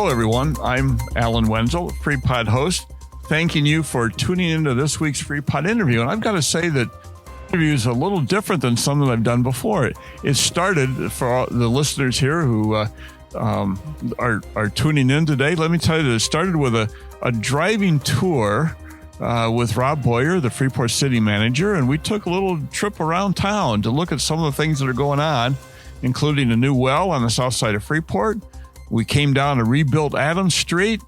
Hello, everyone. I'm Alan Wenzel, Freepod host, thanking you for tuning into this week's Freepod interview. And I've got to say that the interview is a little different than some that I've done before. It started, for all the listeners here who are tuning in today, let me tell you that it started with a driving tour with Rob Boyer, the Freeport city manager, and we took a little trip around town to look at some of the things that are going on, including a new well on the south side of Freeport. We came down to rebuilt Adams Street,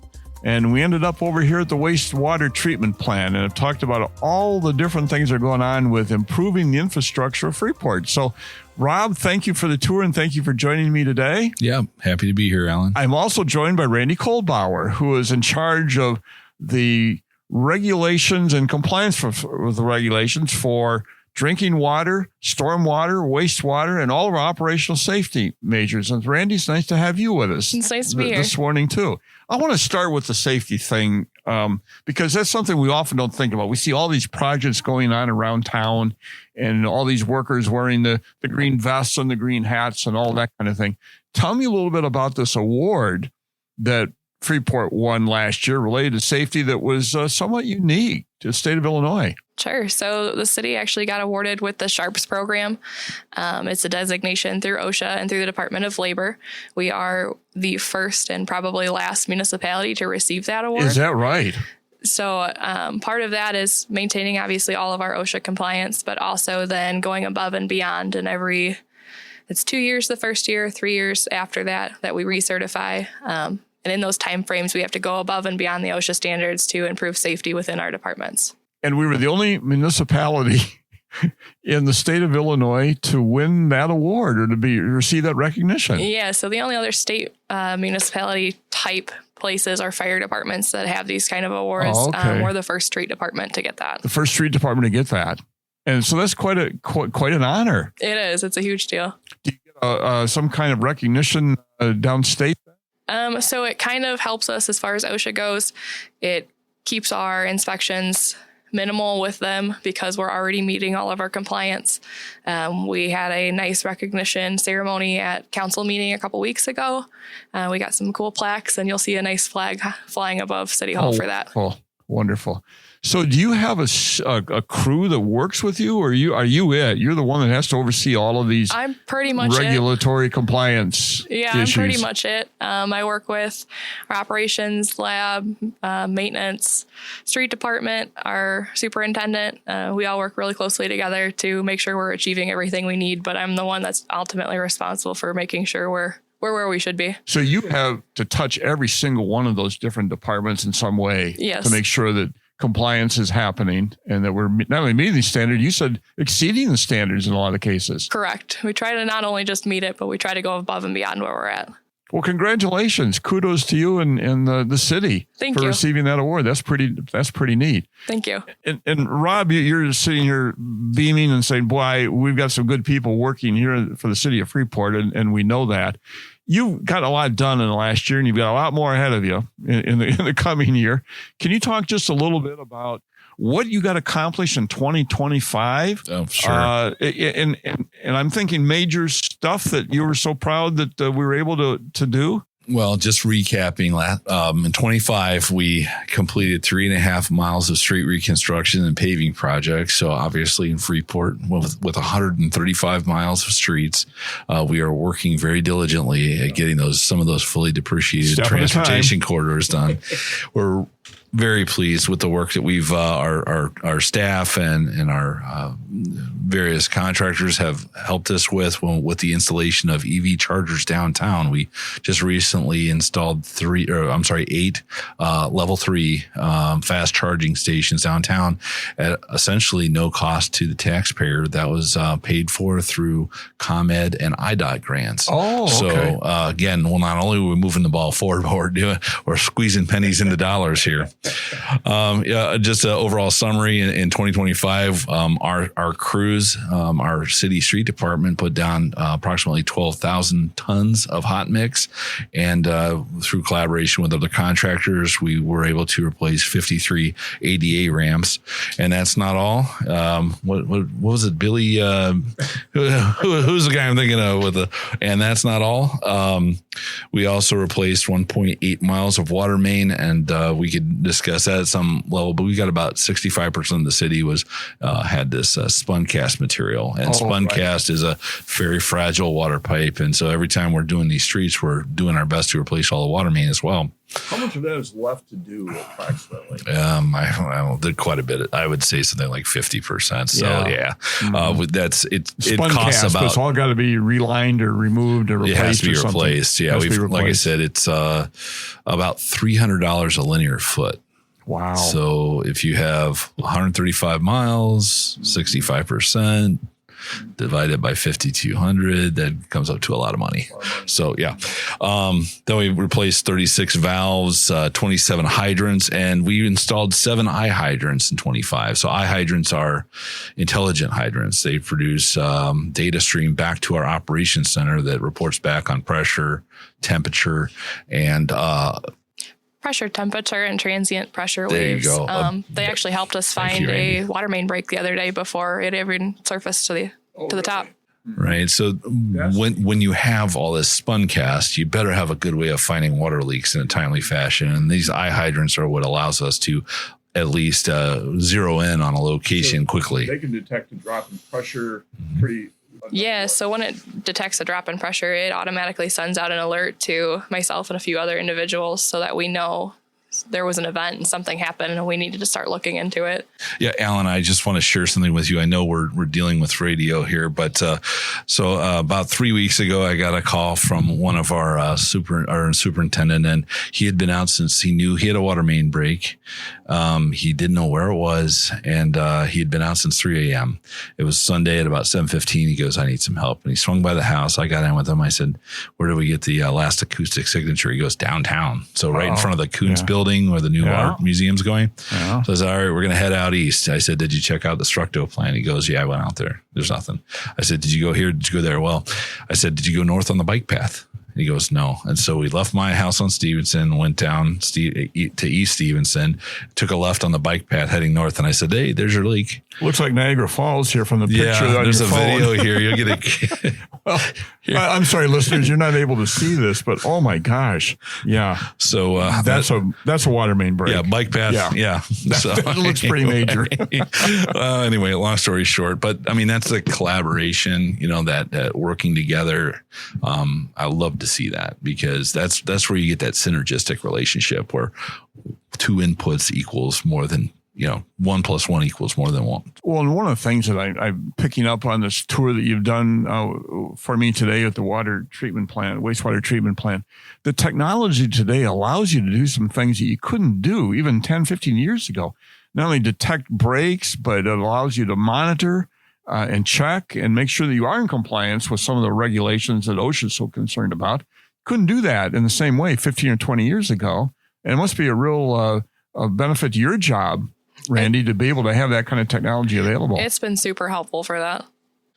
and we ended up over here at the wastewater treatment plant, and have talked about all the different things that are going on with improving the infrastructure of Freeport. So, Rob, thank you for the tour, and thank you for joining me today. Yeah, happy to be here, Alan. I'm also joined by Randi Kohlbauer, who is in charge of the regulations and compliance with the regulations for drinking water, stormwater, wastewater, and all of our operational safety measures. And Randy, it's nice to have you with us. It's nice to be here this morning too. I want to start with the safety thing because that's something we often don't think about. We see all these projects going on around town and all these workers wearing the green vests and the green hats and all that kind of thing. Tell me a little bit about this award that Freeport won last year related to safety that was somewhat unique to the state of Illinois. Sure. So the city actually got awarded with the SHARPS program. It's a designation through OSHA and through the Department of Labor. We are the first and probably last municipality to receive that award. Is that right? So part of that is maintaining, obviously, all of our OSHA compliance, but also then going above and beyond. And it's 2 years the first year, 3 years after that we recertify. And in those timeframes, we have to go above and beyond the OSHA standards to improve safety within our departments. And we were the only municipality in the state of Illinois to win that award or to receive that recognition. Yeah. So the only other state municipality type places are fire departments that have these kind of awards. Oh, okay. We're the first street department to get that. The first street department to get that. And so that's quite an honor. It is. It's a huge deal. Do you get some kind of recognition downstate? So it kind of helps us as far as OSHA goes. It keeps our inspections minimal with them because we're already meeting all of our compliance. We had a nice recognition ceremony at council meeting a couple weeks ago. We got some cool plaques, and you'll see a nice flag flying above City Hall for that. Oh, wonderful. So do you have a crew that works with you, or are you it? You're the one that has to oversee all of these I'm pretty much regulatory compliance issues. I'm pretty much it. I work with our operations lab, maintenance, street department, our superintendent. We all work really closely together to make sure we're achieving everything we need, but I'm the one that's ultimately responsible for making sure we're where we should be. So you have to touch every single one of those different departments in some way. Yes. To make sure that compliance is happening and that we're not only meeting the standard, you said exceeding the standards in a lot of cases. Correct. We try to not only just meet it, but we try to go above and beyond where we're at. Well, congratulations. Kudos to you and the city for receiving that award. That's pretty neat. Thank you. And Rob, you're sitting here beaming and saying, boy, we've got some good people working here for the city of Freeport, and we know that. You've got a lot done in the last year, and you've got a lot more ahead of you in the coming year. Can you talk just a little bit about what you got accomplished in 2025? Oh, sure. And I'm thinking major stuff that you were so proud that we were able to do. Well, just recapping, in 25, we completed 3.5 miles of street reconstruction and paving projects. So obviously in Freeport, with 135 miles of streets, we are working very diligently at getting some of those fully depreciated transportation corridors done. We're very pleased with the work that we've our staff and our various contractors have helped us with the installation of EV chargers downtown. We just recently installed 8 level 3 fast charging stations downtown at essentially no cost to the taxpayer. That was paid for through ComEd and IDOT grants. Oh, okay. So again, not only are we moving the ball forward, but we're squeezing pennies into dollars here. here. Just an overall summary in 2025, our crews, our city street department put down approximately 12,000 tons of hot mix. And through collaboration with other contractors, we were able to replace 53 ADA ramps. And that's not all. What was it, Billy? Who's the guy I'm thinking of? And that's not all. We also replaced 1.8 miles of water main, and we could discuss that at some level, but we got about 65% of the city had this spun cast material, and spun cast is a very fragile water pipe. And so every time we're doing these streets, we're doing our best to replace all the water main as well. How much of that is left to do approximately? I did quite a bit. I would say something like 50%. So it costs about. It's all got to be relined or removed or replaced. It has to be replaced. Yeah, like I said, it's about $300 a linear foot. Wow. So if you have 135 miles, 65%. Divided by 5,200, that comes up to a lot of money. So yeah. Then we replaced 36 valves, 27 hydrants, and we installed 7 eye hydrants in 25. So eye hydrants are intelligent hydrants. They produce data stream back to our operations center that reports back on pressure, temperature, and pressure, temperature, and transient pressure there waves. You go. They actually helped us find a water main break the other day before it even surfaced to the top. Right. So when you have all this spun cast, you better have a good way of finding water leaks in a timely fashion. And these eye hydrants are what allows us to at least zero in on a location quickly. They can detect a drop in pressure pretty. Yeah, so when it detects a drop in pressure, it automatically sends out an alert to myself and a few other individuals so that we know there was an event and something happened and we needed to start looking into it. Yeah, Alan, I just want to share something with you. I know we're dealing with radio here, but about 3 weeks ago, I got a call from one of our superintendent, and he had been out since he knew he had a water main break. He didn't know where it was, and he had been out since 3 a.m. It was Sunday at about 7:15. He goes, "I need some help," and he swung by the house. I got in with him. I said, "Where do we get the last acoustic signature?" He goes, "Downtown." So right in front of the Coons building where the new art museum's going. So I said, "All right, we're going to head out east." I said, "Did you check out the Structo plan?" He goes, "Yeah, I went out there. There's nothing." I said, "Did you go here? Did you go there?" Well, I said, "Did you go north on the bike path?" And he goes, "No." And so we left my house on Stevenson, went down to East Stevenson, took a left on the bike path heading north. And I said, "Hey, there's your leak." Looks like Niagara Falls here from the picture on your phone. There's a video here. You'll get it. Well, I'm sorry, listeners, you're not able to see this, but oh my gosh. Yeah. So that's a water main break. Yeah, bike path. Yeah. That looks pretty major. Anyway, long story short, but I mean, that's the collaboration, that working together. I love to see that because that's where you get that synergistic relationship where 2 inputs equals more than 1 + 1 equals more than 1. Well, and one of the things that I'm picking up on this tour that you've done for me today at the wastewater treatment plant, the technology today allows you to do some things that you couldn't do even 10, 15 years ago. Not only detect breaks, but it allows you to monitor and check and make sure that you are in compliance with some of the regulations that OSHA is so concerned about. Couldn't do that in the same way 15 or 20 years ago. And it must be a real benefit to your job, Randy, to be able to have that kind of technology available. It's been super helpful for that.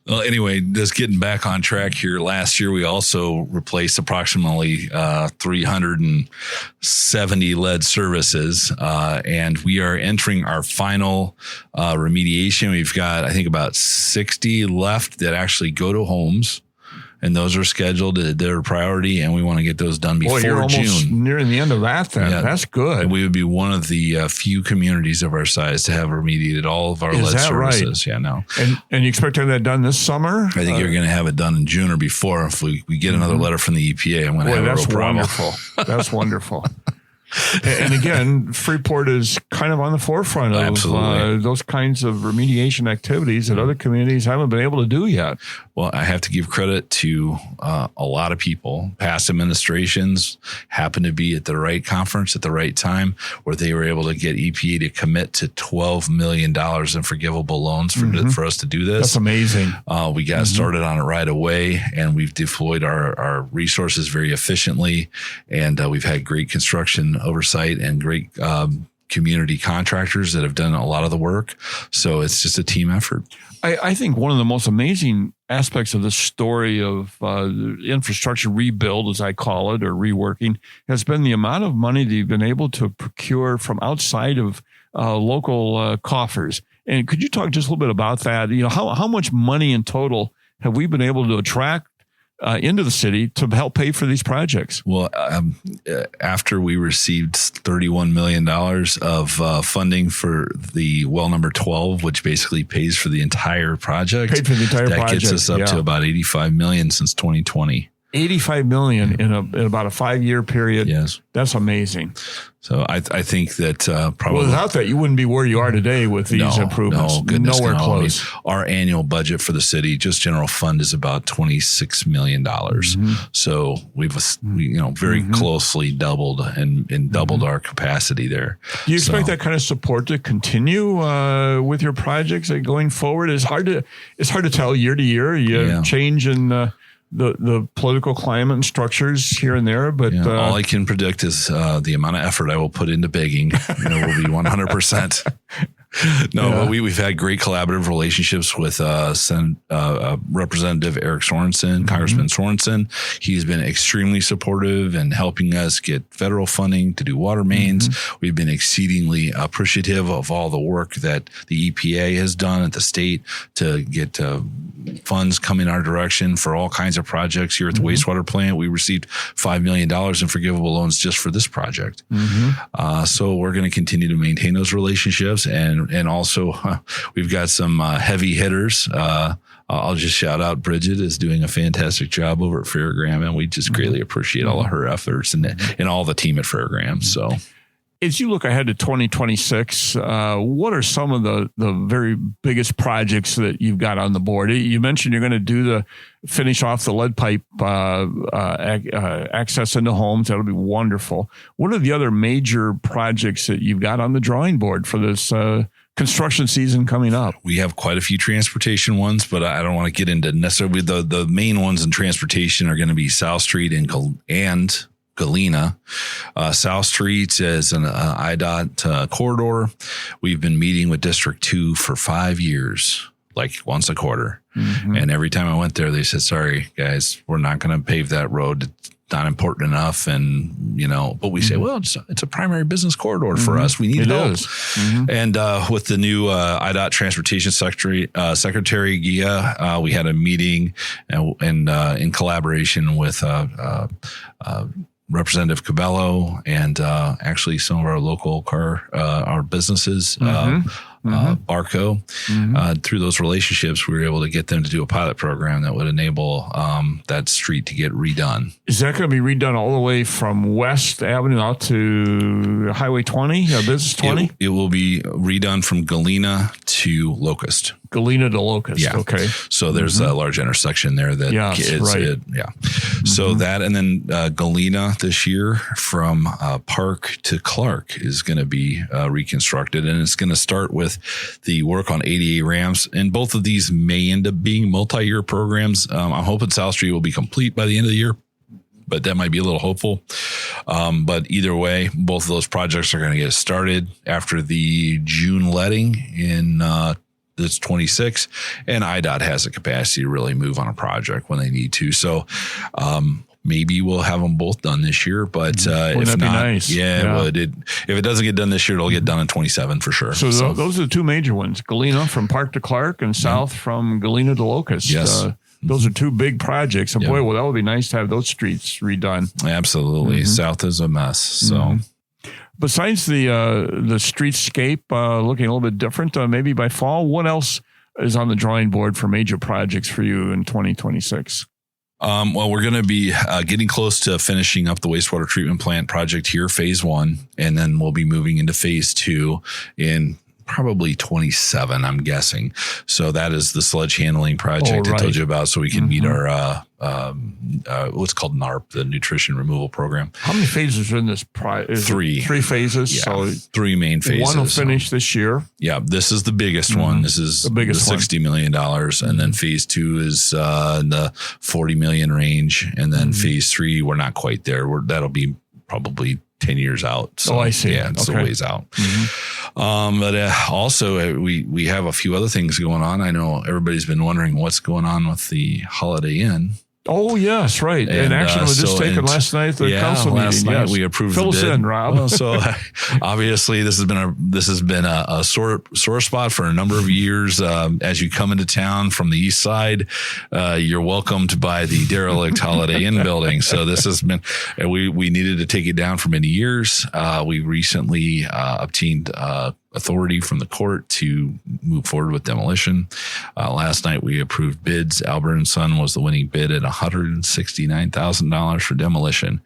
Well, anyway, just getting back on track here. Last year, we also replaced approximately 370 lead services, and we are entering our final remediation. We've got, I think, about 60 left that actually go to homes. And those are scheduled. They're a priority, and we want to get those done before you're almost June. Nearing the end of that then. Yeah. That's good. And we would be one of the few communities of our size to have remediated all of our lead services. Right? Yeah, no. And you expect to have that done this summer? I think you're going to have it done in June or before. If we get another letter from the EPA, I'm going to have a real problem. Wonderful. That's wonderful. And again, Freeport is kind of on the forefront of those kinds of remediation activities that other communities haven't been able to do yet. Well, I have to give credit to a lot of people. Past administrations happened to be at the right conference at the right time where they were able to get EPA to commit to $12 million in forgivable loans for us to do this. That's amazing. We got started on it right away, and we've deployed our resources very efficiently, and we've had great construction oversight and great community contractors that have done a lot of the work. So it's just a team effort. I think one of the most amazing aspects of this story of the infrastructure rebuild, as I call it, or reworking, has been the amount of money that you've been able to procure from outside of local coffers. And could you talk just a little bit about that? You know, how much money in total have we been able to attract into the city to help pay for these projects? Well, after we received $31 million of funding for the well number 12, which basically pays for the entire project, that gets us up to about $85 million since 2020. $85 million in about a 5-year period. Yes. That's amazing. So I think that probably without that, you wouldn't be where you are today with these improvements. No, goodness, nowhere close. Our annual budget for the city, just general fund, is about $26 million. So we've very closely doubled and doubled our capacity there. Do you expect that kind of support to continue with your projects going forward? It's hard to tell year to year. You have change in the political climate and structures here and there, but all I can predict is the amount of effort I will put into begging will be 100%. But we've had great collaborative relationships with Representative Eric Sorensen, Congressman Sorensen. He's been extremely supportive in helping us get federal funding to do water mains. We've been exceedingly appreciative of all the work that the EPA has done at the state to get funds coming our direction for all kinds of projects here at the wastewater plant. We received $5 million in forgivable loans just for this project. So we're going to continue to maintain those relationships. And also we've got some heavy hitters. I'll just shout out Bridget is doing a fantastic job over at Fairgram, and we just greatly appreciate all of her efforts and all the team at Fairgram. So as you look ahead to 2026, what are some of the very biggest projects that you've got on the board? You mentioned you're going to finish off the lead pipe access into homes. That'll be wonderful. What are the other major projects that you've got on the drawing board for this construction season coming up? We have quite a few transportation ones, but I don't want to get into necessarily the main ones in transportation are going to be South Street and Galena. South Street is an IDOT corridor. We've been meeting with District 2 for 5 years, like once a quarter. And every time I went there, they said, sorry, guys, we're not going to pave that road. It's not important enough. And, but we say, well, it's a primary business corridor for us. We need help. And with the new IDOT Transportation Secretary Gia, we had a meeting and in collaboration with Representative Cabello and actually some of our local our businesses, Barco. Through those relationships, we were able to get them to do a pilot program that would enable that street to get redone. Is that going to be redone all the way from West Avenue out to Highway 20, Business 20? It will be redone from Galena to Locust. Galena to Locust. Yeah. Okay. So there's a large intersection there that So that, and then Galena this year from Park to Clark is going to be reconstructed, and it's going to start with the work on ADA ramps. And both of these may end up being multi-year programs. I'm hoping South Street will be complete by the end of the year, but that might be a little hopeful. But either way, both of those projects are going to get started after the June letting in it's 26, and IDOT has the capacity to really move on a project when they need to. So maybe we'll have them both done this year, but if not, nice? If it doesn't get done this year, it'll get done in 27 for sure. So those are the two major ones: Galena from Park to Clark, and South from Galena to Locust. Yes. Those are two big projects, and boy, that would be nice to have those streets redone. Absolutely. South is a mess. So. Besides the streetscape looking a little bit different, maybe by fall, what else is on the drawing board for major projects for you in 2026? Well, we're going to be getting close to finishing up the wastewater treatment plant project here, phase 1, and then we'll be moving into phase 2 in probably 27, I'm guessing. So that is the sludge handling project I told you about, so we can meet our what's called NARP, the nutrition removal program. How many phases are in this? 3. 3 phases. Yeah, so 3 main phases. One will finish this year. Yeah, this is the biggest one. This is the biggest $60 million. And then phase 2 is in the $40 million range. And then phase 3, we're not quite there. That'll be probably 10 years out. So, I see. Yeah, it's a ways out. But also, we have a few other things going on. I know everybody's been wondering what's going on with the Holiday Inn. Oh, yes, right. And action was just taken last night at the council meeting. Last night we approved Fill the us bid. in, Rob. Well, so obviously this has been a sore spot for a number of years. As you come into town from the east side, you're welcomed by the derelict Holiday Inn building. So this has been, we needed to take it down for many years. We recently obtained authority from the court to move forward with demolition. Last night we approved bids. Albert & Son was the winning bid at $169,000 for demolition.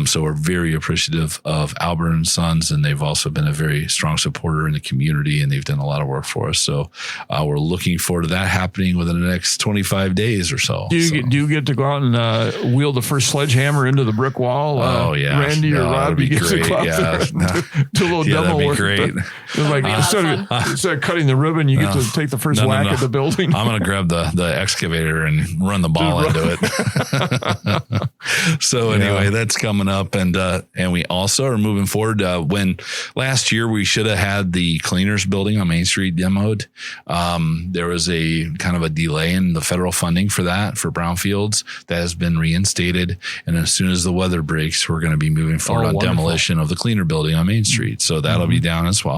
So we're very appreciative of Albert & Sons, and they've also been a very strong supporter in the community, and they've done a lot of work for us. So we're looking forward to that happening within the next 25 days or so. Do you get to go out and wield the first sledgehammer into the brick wall? Oh, yeah. Randy or Rob, you get to go out there and do a little demo that'd be work. great. Like instead of cutting the ribbon, you get to take the first whack at the building. I'm going to grab the excavator and run the ball into it. So anyway, that's coming up, and we also are moving forward. When last year we should have had the cleaners building on Main Street demoed, there was a kind of a delay in the federal funding for that for brownfields. That has been reinstated, and as soon as the weather breaks, we're going to be moving forward on demolition of the cleaner building on Main Street. So that'll be down as well.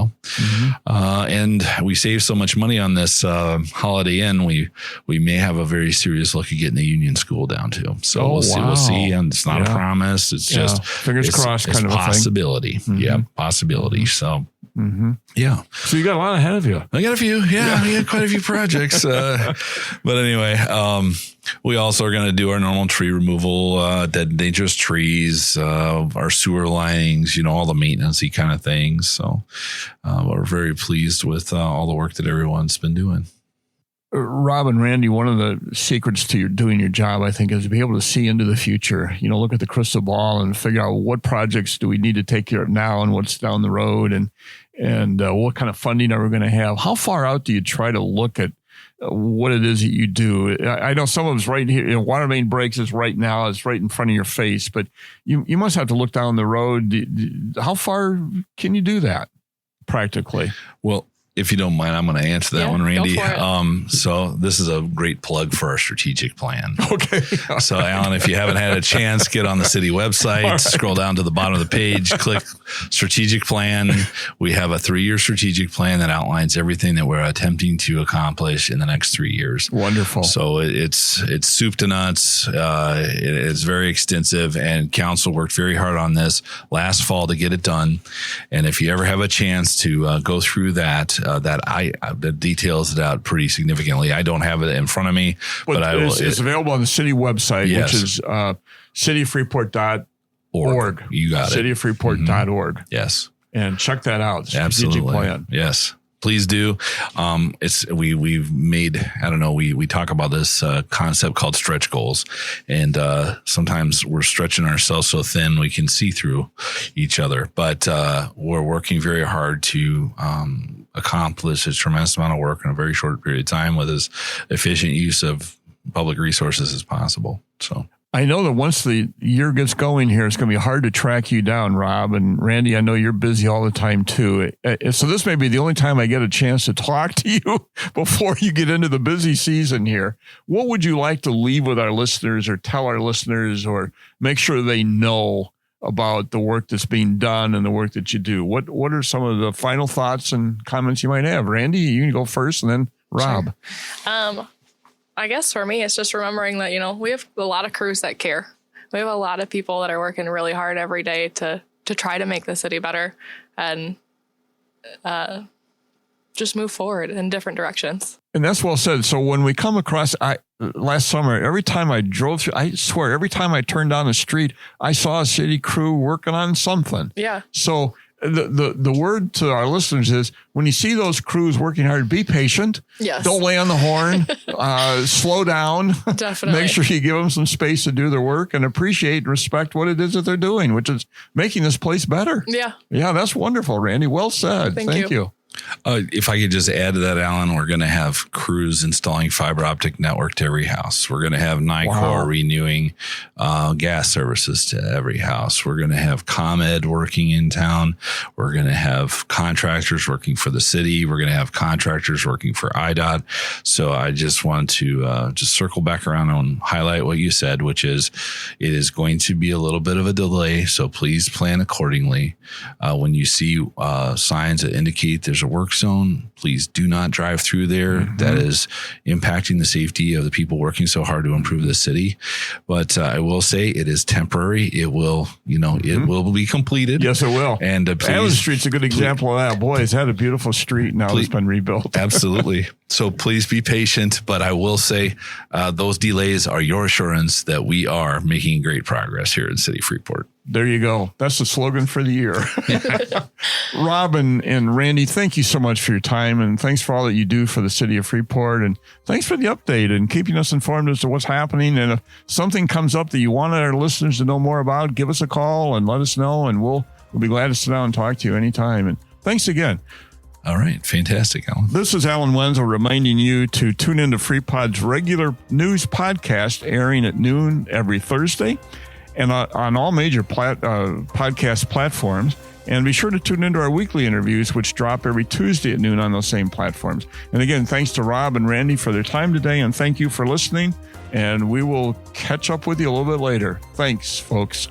And we saved so much money on this Holiday Inn. We may have a very serious look at getting the Union School down too. So we'll see. And it's not a promise. It's just fingers crossed kind of a possibility. Yeah, possibility. So. Yeah. So you got a lot ahead of you. I got a few. Yeah, we got quite a few projects. But anyway, we also are going to do our normal tree removal, dead dangerous trees, our sewer linings, all the maintenance-y kind of things. So we're very pleased with all the work that everyone's been doing. Rob and Randy, one of the secrets to doing your job, I think, is to be able to see into the future. Look at the crystal ball and figure out what projects do we need to take care of now and what's down the road, and what kind of funding are we going to have. How far out do you try to look at what it is that you do? I know some of it's right here. Water main breaks is right now. It's right in front of your face, but you must have to look down the road. How far can you do that practically? Well, if you don't mind, I'm going to answer that one, Randy. Go for it. So this is a great plug for our strategic plan. Okay. So Alan, if you haven't had a chance, get on the city website, scroll down to the bottom of the page, click strategic plan. We have a 3-year strategic plan that outlines everything that we're attempting to accomplish in the next 3 years. Wonderful. So it's soup to nuts. It's very extensive, and council worked very hard on this last fall to get it done. And if you ever have a chance to go through that details it out pretty significantly. I don't have it in front of me, but I will. It's available on the city website, which is cityofreeport.org. You got it. Cityofreeport.org. Yes. And check that out. Absolutely. Strategic plan. Yes. Please do. We've made, I don't know, we talk about this concept called stretch goals, and sometimes we're stretching ourselves so thin we can see through each other, but we're working very hard to accomplish a tremendous amount of work in a very short period of time with as efficient use of public resources as possible. So I know that once the year gets going here, it's going to be hard to track you down, Rob. And Randy, I know you're busy all the time, too. So this may be the only time I get a chance to talk to you before you get into the busy season here. What would you like to leave with our listeners, or tell our listeners, or make sure they know about the work that's being done and the work that you do? What are some of the final thoughts and comments you might have? Randy, you can go first, and then Rob. Sure. I guess for me, it's just remembering that, we have a lot of crews that care. We have a lot of people that are working really hard every day to try to make the city better and just move forward in different directions. And that's well said. So when we come across, last summer, every time I drove through, I swear, every time I turned down the street, I saw a city crew working on something. Yeah. So the word to our listeners is, when you see those crews working hard, be patient. Yes. Don't lay on the horn. Slow down. Definitely. Make sure you give them some space to do their work, and appreciate and respect what it is that they're doing, which is making this place better. Yeah. Yeah, that's wonderful, Randy. Well said. Thank you. If I could just add to that, Alan, we're going to have crews installing fiber optic network to every house. We're going to have NICOR renewing gas services to every house. We're going to have ComEd working in town. We're going to have contractors working for the city. We're going to have contractors working for IDOT. So I just want to just circle back around and highlight what you said, which is it is going to be a little bit of a delay. So please plan accordingly. When you see signs that indicate there's a work zone, please do not drive through there. Mm-hmm. That is impacting the safety of the people working so hard to improve the city. But I will say it is temporary. It will, it will be completed. Yes, it will. And Allen Street's a good example of that. Boy, it's had a beautiful street. Now it's been rebuilt. Absolutely. So please be patient. But I will say those delays are your assurance that we are making great progress here in City Freeport. There you go. That's the slogan for the year. Rob and Randy, thank you so much for your time, and thanks for all that you do for the city of Freeport, and thanks for the update and keeping us informed as to what's happening. And if something comes up that you want our listeners to know more about, give us a call and let us know, and we'll be glad to sit down and talk to you anytime. And thanks again. All right. Fantastic, Alan. This is Alan Wenzel reminding you to tune into Freepod's regular news podcast airing at noon every Thursday and on all major podcast platforms. And be sure to tune into our weekly interviews, which drop every Tuesday at noon on those same platforms. And again, thanks to Rob and Randy for their time today. And thank you for listening. And we will catch up with you a little bit later. Thanks, folks.